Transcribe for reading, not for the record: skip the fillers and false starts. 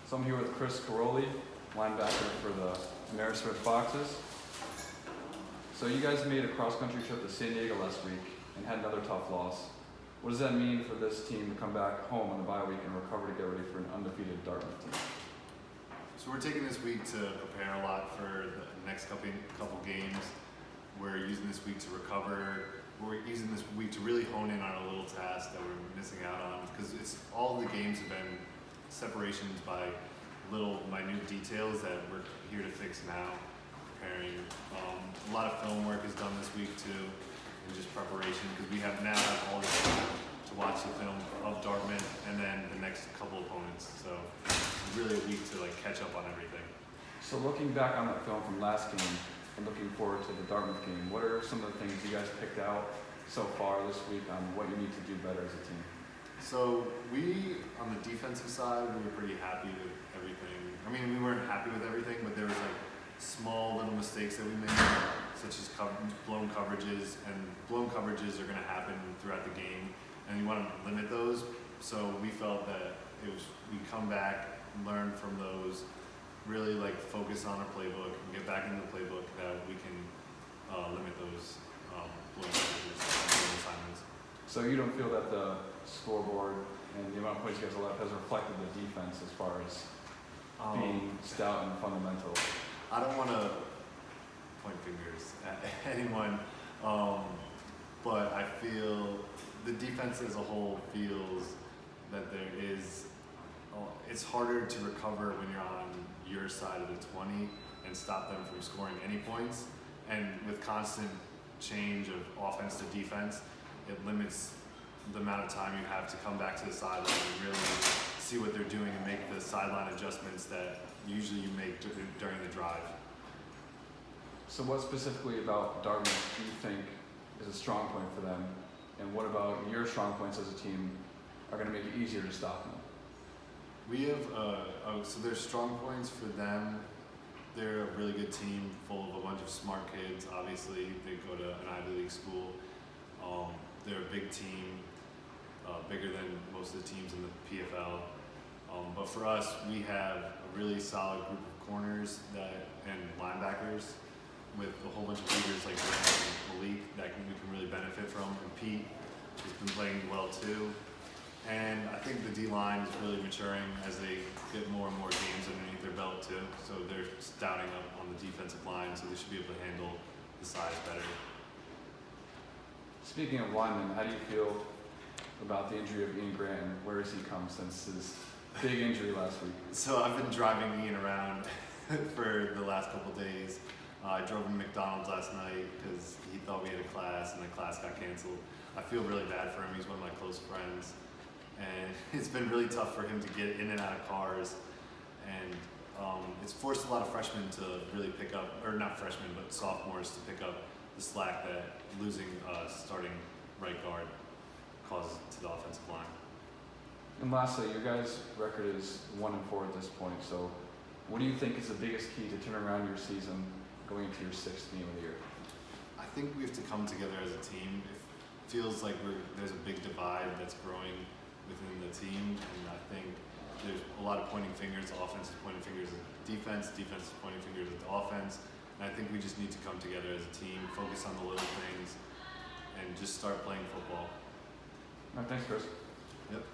So I'm here with Chris Carolei, linebacker for the Marist Foxes. So you guys made a cross-country trip to San Diego last week and had another tough loss. What does that mean for this team to come back home on the bye week and recover to get ready for an undefeated Dartmouth team? So we're taking this week to prepare a lot for the next couple games. We're using this week to recover. We're using this week to really hone in on a little task that we're missing out on, because all of the games have been separations by little minute details that we're here to fix now. Preparing. A lot of film work is done this week too, and just preparation, because we have all this time to watch the film of Dartmouth and then the next couple opponents. So it's really a week to catch up on everything. So looking back on that film from last game and looking forward to the Dartmouth game, what are some of the things you guys picked out so far this week on what you need to do better as a team? So on the defensive side, we were pretty happy with everything. I mean, we weren't happy with everything, but there was small little mistakes that we made, such as blown coverages, and blown coverages are going to happen throughout the game, and you want to limit those. So we felt that we come back, learn from those, really focus on our playbook and get back into the playbook, that we can limit those blown coverages and assignments. So you don't feel that the scoreboard and the amount of points you guys allowed has reflected the defense as far as being stout and fundamental? I don't want to point fingers at anyone, but I feel the defense as a whole feels that it's harder to recover when you're on your side of the 20 and stop them from scoring any points. And with constant change of offense to defense, it limits the amount of time you have to come back to the sideline and really see what they're doing and make the sideline adjustments that usually you make during the drive. So what specifically about Dartmouth do you think is a strong point for them, and what about your strong points as a team are going to make it easier to stop them? We have so their strong points for them. They're a really good team, full of a bunch of smart kids. Obviously, they go to an Ivy League school. They're a big team, bigger than most of the teams in the PFL. But for us, we have a really solid group of corners and linebackers with a whole bunch of leaders like Brandon and Malik that we can really benefit from. And Pete has been playing well too. And I think the D-line is really maturing as they get more and more games underneath their belt too. So they're stouting up on the defensive line, so they should be able to handle the size better. Speaking of linemen, how do you feel about the injury of Ian Grant? Where has he come since his big injury last week? So I've been driving Ian around for the last couple days. I drove him to McDonald's last night because he thought we had a class and the class got canceled. I feel really bad for him. He's one of my close friends. And it's been really tough for him to get in and out of cars. And it's forced a lot of freshmen to really pick up, or not freshmen, but sophomores to pick up the slack that losing starting right guard causes to the offensive line. And lastly, your guys' record is 1-4 at this point. So what do you think is the biggest key to turn around your season going into your 6th game of the year? I think we have to come together as a team. It feels like there's a big divide that's growing within the team, and I think there's a lot of pointing fingers. The offense is pointing fingers at defense is pointing fingers at the offense, and I think we just need to come together as a team, focus on the little things, and just start playing football. All right, thanks, Chris. Yep.